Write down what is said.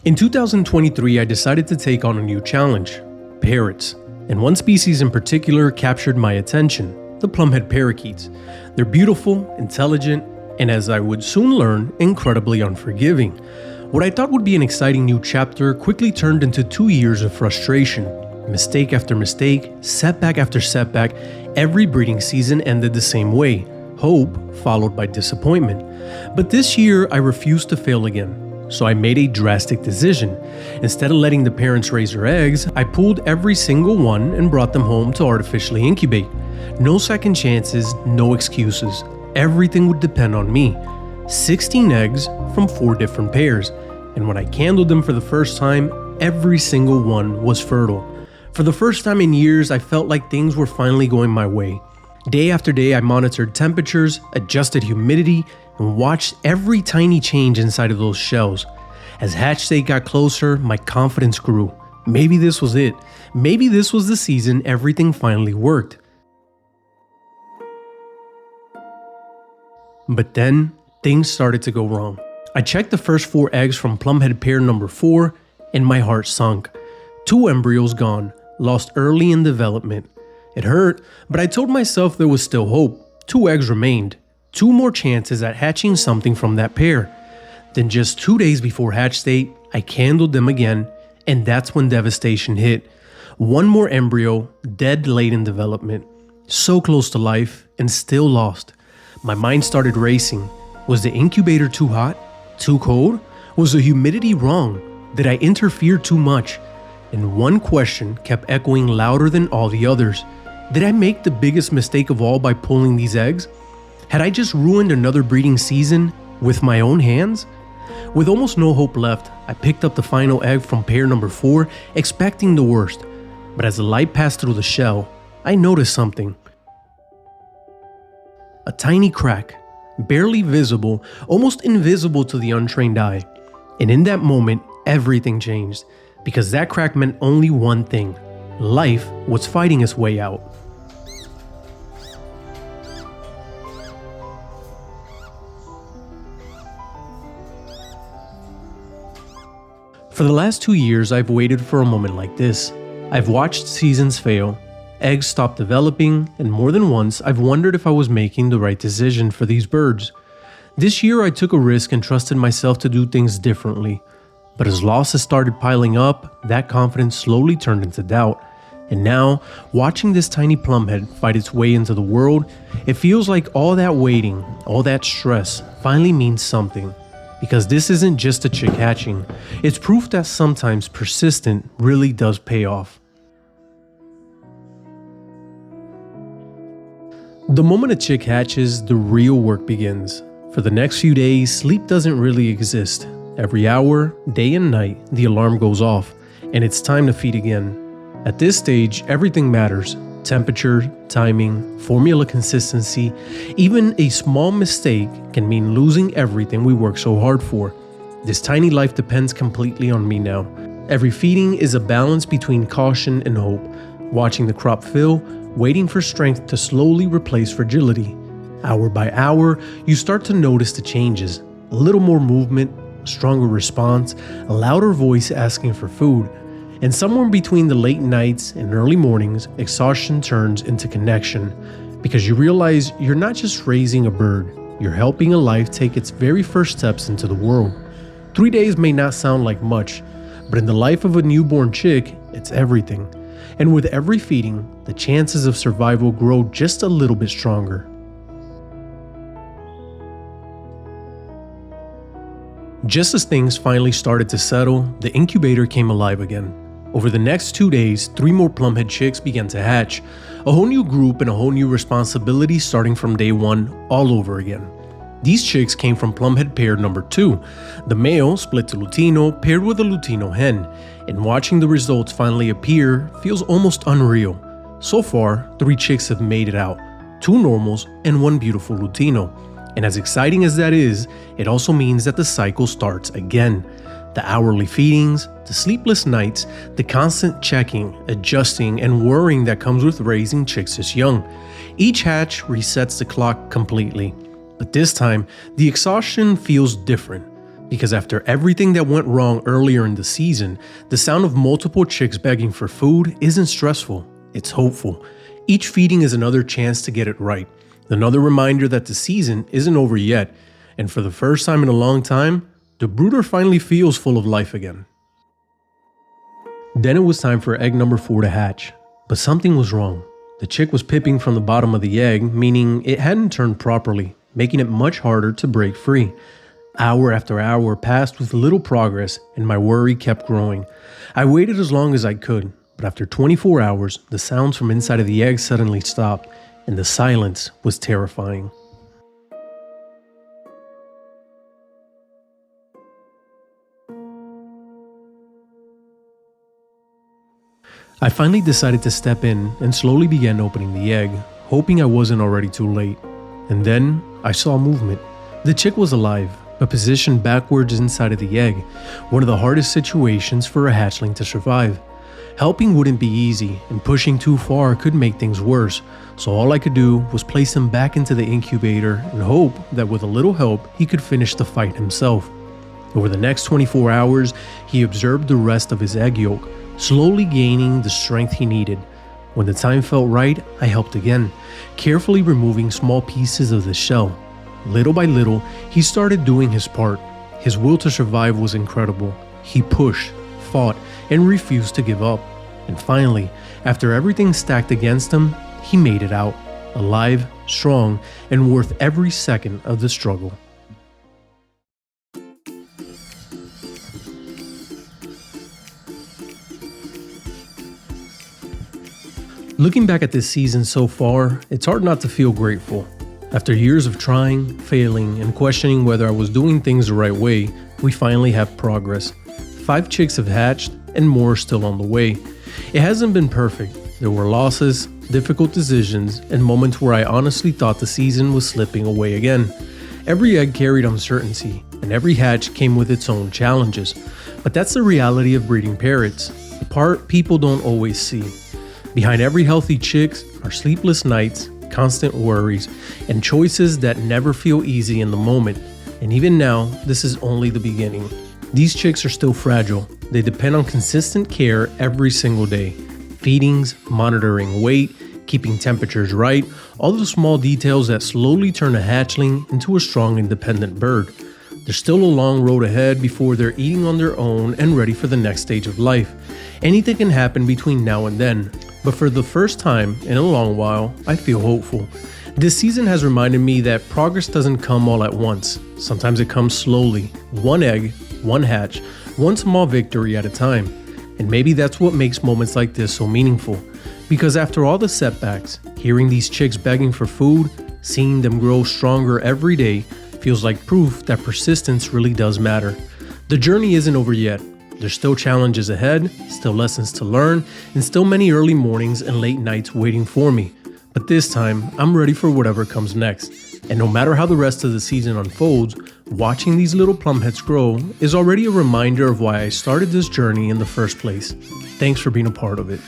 In 2023, I decided to take on a new challenge, parrots, and one species in particular captured my attention, the Plumhead parakeets. They're beautiful, intelligent, and as I would soon learn, incredibly unforgiving. What I thought would be an exciting new chapter quickly turned into 2 years of frustration. Mistake after mistake, setback after setback, every breeding season ended the same way, hope followed by disappointment. But this year, I refused to fail again. So I made a drastic decision. Instead of letting the parents raise their eggs, I pulled every single one and brought them home to artificially incubate. No second chances, no excuses. Everything would depend on me. 16 eggs from 4 different pairs. And when I candled them for the first time, every single one was fertile. For the first time in years, I felt like things were finally going my way. Day after day, I monitored temperatures, adjusted humidity, and watched every tiny change inside of those shells. As hatch date got closer, my confidence grew. Maybe this was it. Maybe this was the season everything finally worked. But then, things started to go wrong. I checked the first 4 eggs from Plumhead pair number 4, and my heart sunk. 2 embryos gone, lost early in development. It hurt, but I told myself there was still hope. 2 eggs remained. 2 more chances at hatching something from that pair. Then just 2 days before hatch date, I candled them again, and that's when devastation hit. 1 more embryo, dead late in development. So close to life, and still lost. My mind started racing. Was the incubator too hot? Too cold? Was the humidity wrong? Did I interfere too much? And one question kept echoing louder than all the others. Did I make the biggest mistake of all by pulling these eggs? Had I just ruined another breeding season with my own hands? With almost no hope left, I picked up the final egg from pair number 4, expecting the worst. But as the light passed through the shell, I noticed something. A tiny crack, barely visible, almost invisible to the untrained eye. And in that moment, everything changed, because that crack meant only one thing. Life was fighting its way out. For the last 2 years, I've waited for a moment like this. I've watched seasons fail, eggs stop developing, and more than once, I've wondered if I was making the right decision for these birds. This year, I took a risk and trusted myself to do things differently. But as losses started piling up, that confidence slowly turned into doubt. And now, watching this tiny plumhead fight its way into the world, it feels like all that waiting, all that stress, finally means something. Because this isn't just a chick hatching, it's proof that sometimes persistent really does pay off. The moment a chick hatches, the real work begins. For the next few days, sleep doesn't really exist. Every hour, day and night, the alarm goes off, and it's time to feed again. At this stage, everything matters. Temperature, timing, formula consistency, even a small mistake can mean losing everything we work so hard for. This tiny life depends completely on me now. Every feeding is a balance between caution and hope, watching the crop fill, waiting for strength to slowly replace fragility. Hour by hour, you start to notice the changes. A little more movement, a stronger response, a louder voice asking for food. And somewhere between the late nights and early mornings, exhaustion turns into connection, because you realize you're not just raising a bird, you're helping a life take its very first steps into the world. 3 days may not sound like much, but in the life of a newborn chick, it's everything. And with every feeding, the chances of survival grow just a little bit stronger. Just as things finally started to settle, the incubator came alive again. Over the next 2 days, 3 more plumhead chicks began to hatch. A whole new group and a whole new responsibility starting from day 1 all over again. These chicks came from Plumhead pair number 2. The male split to lutino paired with a lutino hen, and watching the results finally appear feels almost unreal. So far, 3 chicks have made it out, 2 normals and 1 beautiful lutino. And as exciting as that is, it also means that the cycle starts again. The hourly feedings, the sleepless nights, the constant checking, adjusting, and worrying that comes with raising chicks this young. Each hatch resets the clock completely. But this time, the exhaustion feels different. Because after everything that went wrong earlier in the season, the sound of multiple chicks begging for food isn't stressful, it's hopeful. Each feeding is another chance to get it right, another reminder that the season isn't over yet, and for the first time in a long time, the brooder finally feels full of life again. Then it was time for egg number 4 to hatch, but something was wrong. The chick was pipping from the bottom of the egg, meaning it hadn't turned properly, making it much harder to break free. Hour after hour passed with little progress, and my worry kept growing. I waited as long as I could, but after 24 hours, the sounds from inside of the egg suddenly stopped, and the silence was terrifying. I finally decided to step in and slowly began opening the egg, hoping I wasn't already too late. And then I saw movement. The chick was alive, but positioned backwards inside of the egg, one of the hardest situations for a hatchling to survive. Helping wouldn't be easy, and pushing too far could make things worse, so all I could do was place him back into the incubator and hope that with a little help he could finish the fight himself. Over the next 24 hours, he observed the rest of his egg yolk, slowly gaining the strength he needed. When the time felt right, I helped again, carefully removing small pieces of the shell. Little by little, he started doing his part. His will to survive was incredible. He pushed, fought, and refused to give up. And finally, after everything stacked against him, he made it out, alive, strong, and worth every second of the struggle. Looking back at this season so far, it's hard not to feel grateful. After years of trying, failing, and questioning whether I was doing things the right way, we finally have progress. 5 chicks have hatched, and more are still on the way. It hasn't been perfect. There were losses, difficult decisions, and moments where I honestly thought the season was slipping away again. Every egg carried uncertainty, and every hatch came with its own challenges. But that's the reality of breeding parrots, the part people don't always see. Behind every healthy chick are sleepless nights, constant worries, and choices that never feel easy in the moment. And even now, this is only the beginning. These chicks are still fragile. They depend on consistent care every single day. Feedings, monitoring weight, keeping temperatures right, all the small details that slowly turn a hatchling into a strong, independent bird. There's still a long road ahead before they're eating on their own and ready for the next stage of life. Anything can happen between now and then, but for the first time in a long while, I feel hopeful. This season has reminded me that progress doesn't come all at once. Sometimes it comes slowly, one egg, one hatch, one small victory at a time. And maybe that's what makes moments like this so meaningful. Because after all the setbacks, hearing these chicks begging for food, seeing them grow stronger every day, feels like proof that persistence really does matter. The journey isn't over yet. There's still challenges ahead, still lessons to learn, and still many early mornings and late nights waiting for me. But this time, I'm ready for whatever comes next. And no matter how the rest of the season unfolds, watching these little plumheads grow is already a reminder of why I started this journey in the first place. Thanks for being a part of it.